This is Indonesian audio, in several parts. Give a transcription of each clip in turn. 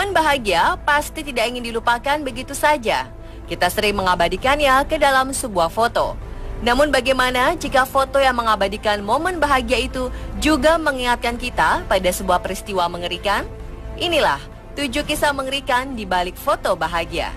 Momen bahagia pasti tidak ingin dilupakan begitu saja. Kita sering mengabadikannya ke dalam sebuah foto. Namun bagaimana jika foto yang mengabadikan momen bahagia itu juga mengingatkan kita pada sebuah peristiwa mengerikan? Inilah 7 kisah mengerikan di balik foto bahagia.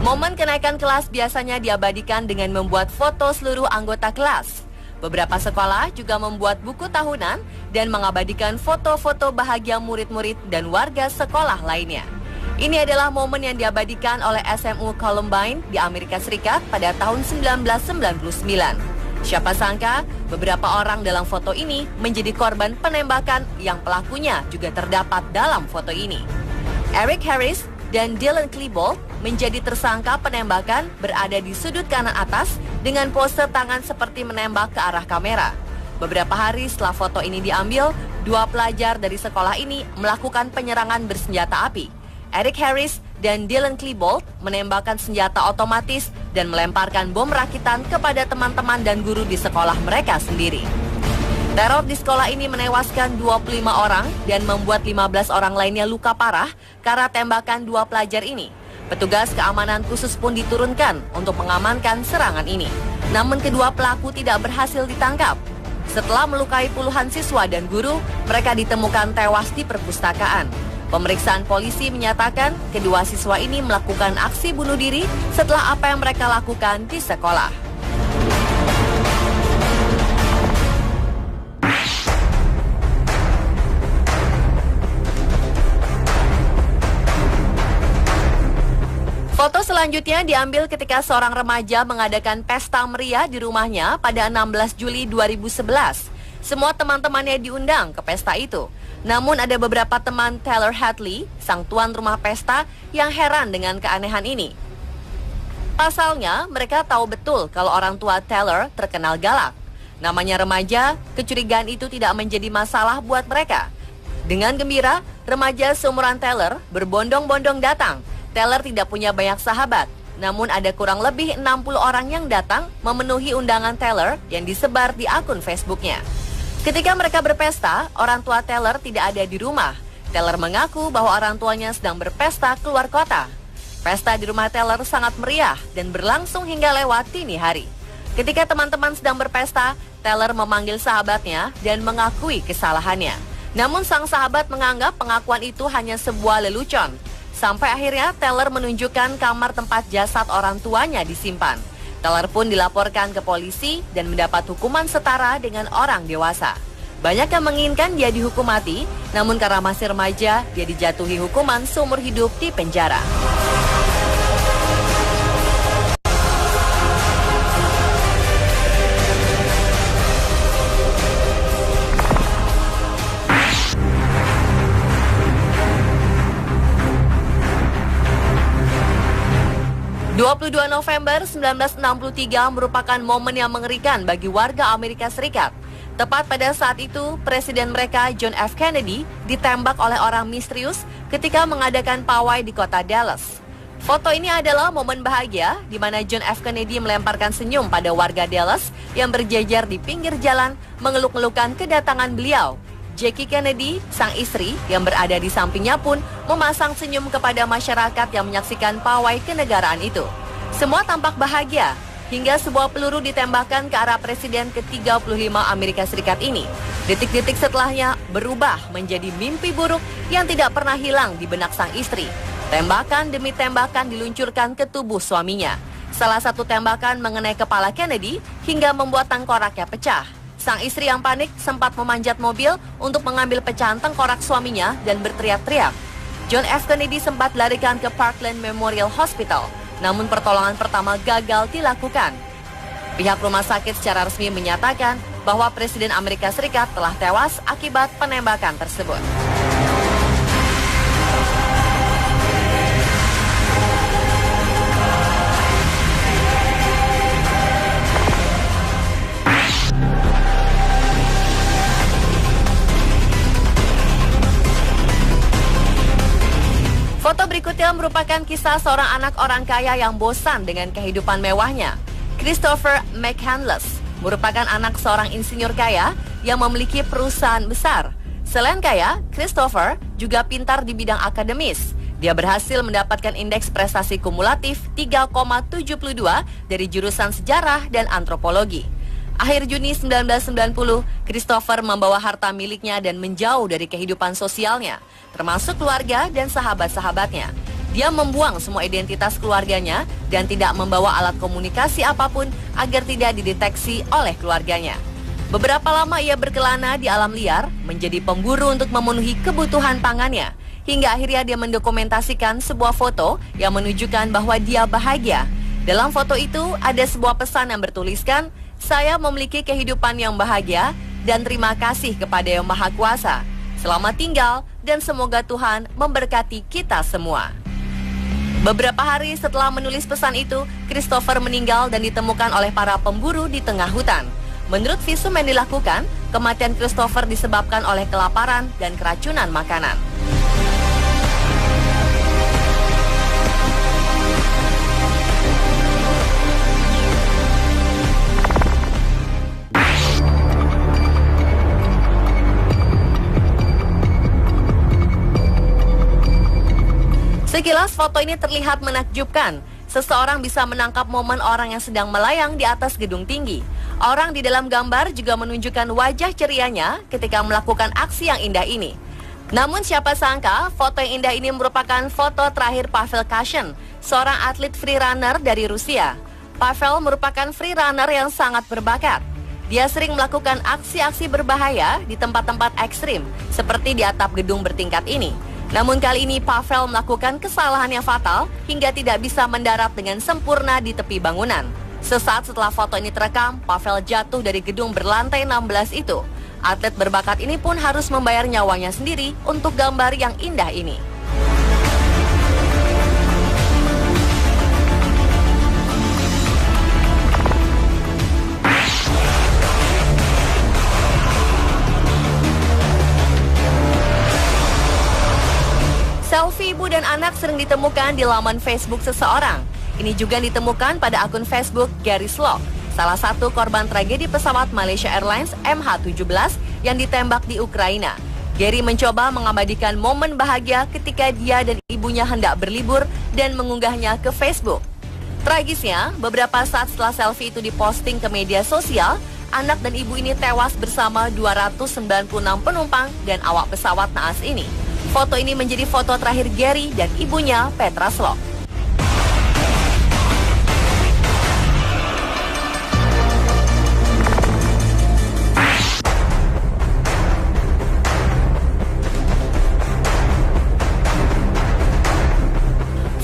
Momen kenaikan kelas biasanya diabadikan dengan membuat foto seluruh anggota kelas. Beberapa sekolah juga membuat buku tahunan dan mengabadikan foto-foto bahagia murid-murid dan warga sekolah lainnya. Ini adalah momen yang diabadikan oleh SMU Columbine di Amerika Serikat pada tahun 1999. Siapa sangka beberapa orang dalam foto ini menjadi korban penembakan yang pelakunya juga terdapat dalam foto ini. Eric Harris dan Dylan Klebold menjadi tersangka penembakan berada di sudut kanan atas dengan pose tangan seperti menembak ke arah kamera. Beberapa hari setelah foto ini diambil, 2 pelajar dari sekolah ini melakukan penyerangan bersenjata api. Eric Harris dan Dylan Klebold menembakkan senjata otomatis dan melemparkan bom rakitan kepada teman-teman dan guru di sekolah mereka sendiri. Teror di sekolah ini menewaskan 25 orang dan membuat 15 orang lainnya luka parah karena tembakan 2 pelajar ini. Petugas keamanan khusus pun diturunkan untuk mengamankan serangan ini. Namun kedua pelaku tidak berhasil ditangkap. Setelah melukai puluhan siswa dan guru, mereka ditemukan tewas di perpustakaan. Pemeriksaan polisi menyatakan kedua siswa ini melakukan aksi bunuh diri setelah apa yang mereka lakukan di sekolah. Foto selanjutnya diambil ketika seorang remaja mengadakan pesta meriah di rumahnya pada 16 Juli 2011. Semua teman-temannya diundang ke pesta itu. Namun ada beberapa teman Taylor Hadley, sang tuan rumah pesta, yang heran dengan keanehan ini. Pasalnya, mereka tahu betul kalau orang tua Taylor terkenal galak. Namanya remaja, kecurigaan itu tidak menjadi masalah buat mereka. Dengan gembira, remaja seumuran Taylor berbondong-bondong datang. Taylor tidak punya banyak sahabat, namun ada kurang lebih 60 orang yang datang memenuhi undangan Taylor yang disebar di akun Facebooknya. Ketika mereka berpesta, orang tua Taylor tidak ada di rumah. Taylor mengaku bahwa orang tuanya sedang berpesta keluar kota. Pesta di rumah Taylor sangat meriah dan berlangsung hingga lewat dini hari. Ketika teman-teman sedang berpesta, Taylor memanggil sahabatnya dan mengakui kesalahannya. Namun sang sahabat menganggap pengakuan itu hanya sebuah lelucon. Sampai akhirnya Taylor menunjukkan kamar tempat jasad orang tuanya disimpan. Taylor pun dilaporkan ke polisi dan mendapat hukuman setara dengan orang dewasa. Banyak yang menginginkan dia dihukum mati, namun karena masih remaja, dia dijatuhi hukuman seumur hidup di penjara. ...22 November 1963 merupakan momen yang mengerikan bagi warga Amerika Serikat. Tepat pada saat itu, Presiden mereka John F. Kennedy ditembak oleh orang misterius ketika mengadakan pawai di kota Dallas. Foto ini adalah momen bahagia di mana John F. Kennedy melemparkan senyum pada warga Dallas yang berjejer di pinggir jalan mengeluk-elukan kedatangan beliau. Jackie Kennedy, sang istri yang berada di sampingnya pun memasang senyum kepada masyarakat yang menyaksikan pawai kenegaraan itu. Semua tampak bahagia, hingga sebuah peluru ditembakkan ke arah Presiden ke-35 Amerika Serikat ini. Detik-detik setelahnya berubah menjadi mimpi buruk yang tidak pernah hilang di benak sang istri. Tembakan demi tembakan diluncurkan ke tubuh suaminya. Salah satu tembakan mengenai kepala Kennedy hingga membuat tengkoraknya pecah. Sang istri yang panik sempat memanjat mobil untuk mengambil pecahan tengkorak suaminya dan berteriak-teriak. John F. Kennedy sempat dilarikan ke Parkland Memorial Hospital, namun pertolongan pertama gagal dilakukan. Pihak rumah sakit secara resmi menyatakan bahwa Presiden Amerika Serikat telah tewas akibat penembakan tersebut. Foto berikutnya Selanjutnya merupakan kisah seorang anak orang kaya yang bosan dengan kehidupan mewahnya. Christopher McCandless merupakan anak seorang insinyur kaya yang memiliki perusahaan besar. Selain kaya, Christopher juga pintar di bidang akademis. Dia berhasil mendapatkan indeks prestasi kumulatif 3,72 dari jurusan sejarah dan antropologi. Akhir Juni 1990, Christopher membawa harta miliknya dan menjauh dari kehidupan sosialnya, termasuk keluarga dan sahabat-sahabatnya. Dia membuang semua identitas keluarganya dan tidak membawa alat komunikasi apapun agar tidak dideteksi oleh keluarganya. Beberapa lama ia berkelana di alam liar, menjadi pemburu untuk memenuhi kebutuhan pangannya. Hingga akhirnya dia mendokumentasikan sebuah foto yang menunjukkan bahwa dia bahagia. Dalam foto itu ada sebuah pesan yang bertuliskan, "Saya memiliki kehidupan yang bahagia dan terima kasih kepada Yang Maha Kuasa. Selamat tinggal dan semoga Tuhan memberkati kita semua." Beberapa hari setelah menulis pesan itu, Christopher meninggal dan ditemukan oleh para pemburu di tengah hutan. Menurut visum yang dilakukan, kematian Christopher disebabkan oleh kelaparan dan keracunan makanan. Sekilas foto ini terlihat menakjubkan. Seseorang bisa menangkap momen orang yang sedang melayang di atas gedung tinggi. Orang di dalam gambar juga menunjukkan wajah cerianya ketika melakukan aksi yang indah ini. Namun siapa sangka foto yang indah ini merupakan foto terakhir Pavel Kashin, seorang atlet freerunner dari Rusia. Pavel merupakan freerunner yang sangat berbakat. Dia sering melakukan aksi-aksi berbahaya di tempat-tempat ekstrim, seperti di atap gedung bertingkat ini. Namun kali ini Pavel melakukan kesalahan yang fatal hingga tidak bisa mendarat dengan sempurna di tepi bangunan. Sesaat setelah foto ini terekam, Pavel jatuh dari gedung berlantai 16 itu. Atlet berbakat ini pun harus membayar nyawanya sendiri untuk gambar yang indah ini. Selfie ibu dan anak sering ditemukan di laman Facebook seseorang. Ini juga ditemukan pada akun Facebook Gary Slock, salah satu korban tragedi pesawat Malaysia Airlines MH17 yang ditembak di Ukraina. Gary mencoba mengabadikan momen bahagia ketika dia dan ibunya hendak berlibur dan mengunggahnya ke Facebook. Tragisnya, beberapa saat setelah selfie itu diposting ke media sosial, anak dan ibu ini tewas bersama 296 penumpang dan awak pesawat naas ini. Foto ini menjadi foto terakhir Gary dan ibunya Petra Slock.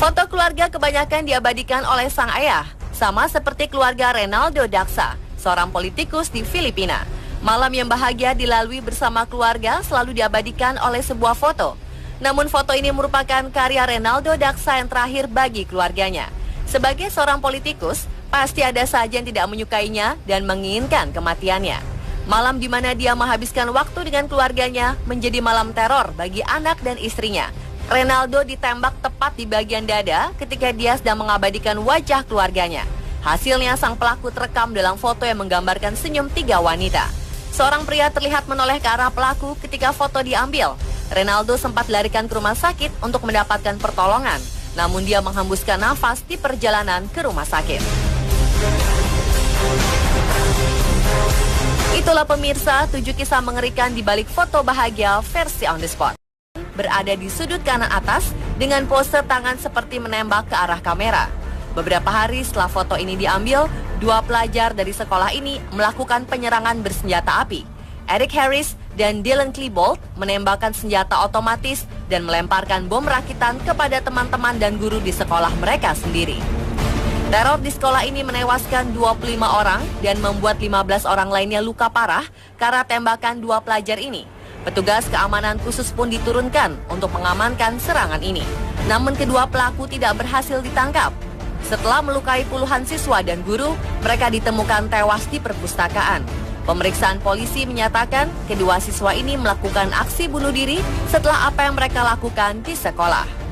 Foto keluarga kebanyakan diabadikan oleh sang ayah, sama seperti keluarga Renaldo Daksa, seorang politikus di Filipina. Malam yang bahagia dilalui bersama keluarga selalu diabadikan oleh sebuah foto. Namun foto ini merupakan karya Renaldo Daksa yang terakhir bagi keluarganya. Sebagai seorang politikus, pasti ada saja yang tidak menyukainya dan menginginkan kematiannya. Malam di mana dia menghabiskan waktu dengan keluarganya menjadi malam teror bagi anak dan istrinya. Renaldo ditembak tepat di bagian dada ketika dia sedang mengabadikan wajah keluarganya. Hasilnya sang pelaku terekam dalam foto yang menggambarkan senyum 3 wanita. Seorang pria terlihat menoleh ke arah pelaku ketika foto diambil. Renaldo sempat dilarikan ke rumah sakit untuk mendapatkan pertolongan. Namun dia menghembuskan nafas di perjalanan ke rumah sakit. Itulah pemirsa 7 kisah mengerikan di balik foto bahagia versi on the spot. Berada di sudut kanan atas dengan pose tangan seperti menembak ke arah kamera. Beberapa hari setelah foto ini diambil, 2 pelajar dari sekolah ini melakukan penyerangan bersenjata api. Eric Harris dan Dylan Klebold menembakkan senjata otomatis dan melemparkan bom rakitan kepada teman-teman dan guru di sekolah mereka sendiri. Teror di sekolah ini menewaskan 25 orang dan membuat 15 orang lainnya luka parah karena tembakan 2 pelajar ini. Petugas keamanan khusus pun diturunkan untuk mengamankan serangan ini. Namun kedua pelaku tidak berhasil ditangkap. Setelah melukai puluhan siswa dan guru, mereka ditemukan tewas di perpustakaan. Pemeriksaan polisi menyatakan kedua siswa ini melakukan aksi bunuh diri setelah apa yang mereka lakukan di sekolah.